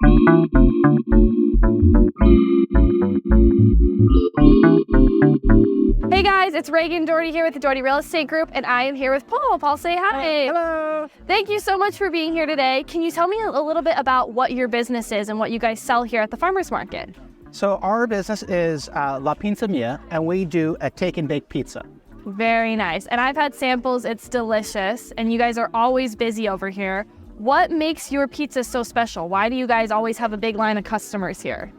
Hey guys, it's Reagan Doherty here with the Doherty Real Estate Group, and I am here with Paul. Paul, say hi. Hello. Thank you so much for being here today. Can you tell me a little bit about what your business is and what you guys sell here at the farmers market? So our business is La Pinsa Mia, and we do a take and bake pizza. Very nice. And I've had samples. It's delicious, and you guys are always busy over here. What makes your pizza so special? Why do you guys always have a big line of customers here?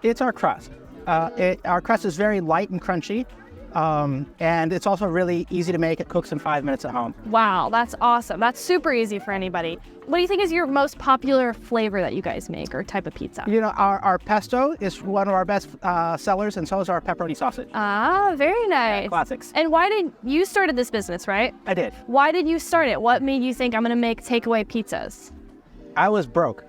It's our crust. Our crust is very light and crunchy, and it's also really easy to make. It cooks in 5 minutes at home. Wow, that's awesome. That's super easy for anybody. What do you think is your most popular flavor that you guys make or type of pizza? You know, our pesto is one of our best sellers, and so is our pepperoni sausage. Ah, very nice. Classics. And why did you started this business, right? I did. Why did you start it? What made you think I'm going to make takeaway pizzas? I was broke.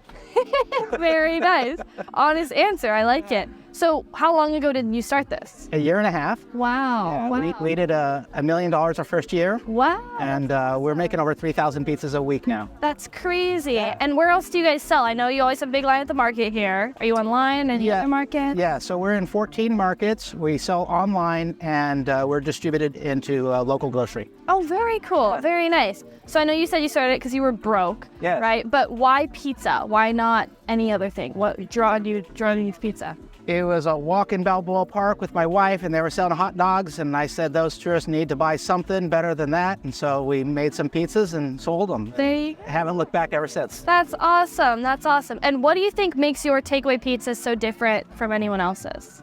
Very nice. Honest answer. I like it. So how long ago did you start this? A year and a half. Wow. Yeah, Wow. We did $1 million our first year. Wow. And we're making over 3,000 pizzas a week now. That's crazy. And where else do you guys sell? I know you always have a big line at the market here. Are you online? Any other market? Yeah, so we're in 14 markets. We sell online, and we're distributed into local grocery. Oh, very cool. Very nice. So I know you said you started it because you were broke, Yes. right? But why pizza? Why not any other thing? What drew you to pizza? It was a walk in Balboa Park with my wife, and they were selling hot dogs, and I said those tourists need to buy something better than that, and so we made some pizzas and sold them. They haven't looked back ever since. That's awesome. That's awesome. And what do you think makes your takeaway pizza so different from anyone else's?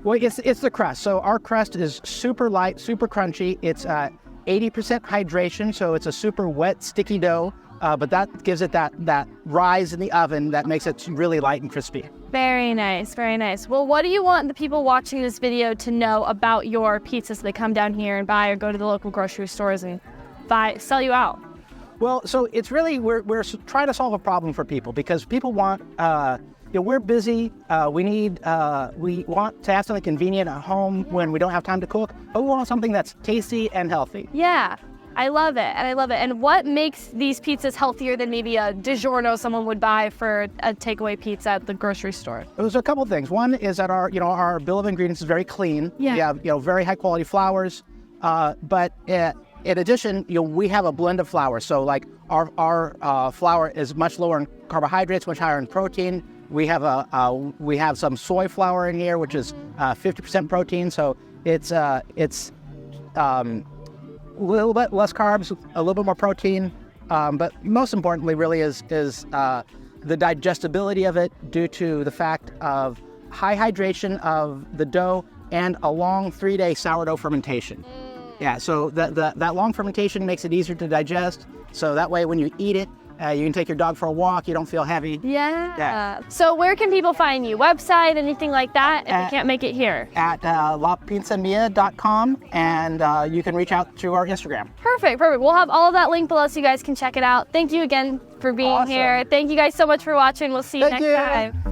Well, it's the crust. So our crust is super light, super crunchy. It's 80% hydration, so it's a super wet, sticky dough, but that gives it that rise in the oven that makes it really light and crispy. Very nice, very nice. Well, what do you want the people watching this video to know about your pizza so they come down here and buy or go to the local grocery stores and sell you out? Well, so it's really, we're trying to solve a problem for people because people want, we're busy, we want to have something convenient at home when we don't have time to cook, but we want something that's tasty and healthy. Yeah. I love it, and I love it. And what makes these pizzas healthier than maybe a DiGiorno someone would buy for a takeaway pizza at the grocery store? There's a couple things. One is that our bill of ingredients is very clean. Yeah. We have very high quality flours, but in addition, we have a blend of flours. So like our flour is much lower in carbohydrates, much higher in protein. We have some soy flour in here, which is 50% protein. So it's a little bit less carbs, a little bit more protein, but most importantly really is the digestibility of it due to the fact of high hydration of the dough and a long 3-day sourdough fermentation. Yeah, so that long fermentation makes it easier to digest, so that way when you eat it, you can take your dog for a walk, you don't feel heavy. Yeah. So where can people find you? Website, anything like that, if you can't make it here? At lapinsamia.com, and you can reach out through our Instagram. Perfect. We'll have all of that linked below so you guys can check it out. Thank you again for being here. Thank you guys so much for watching. We'll see you next time.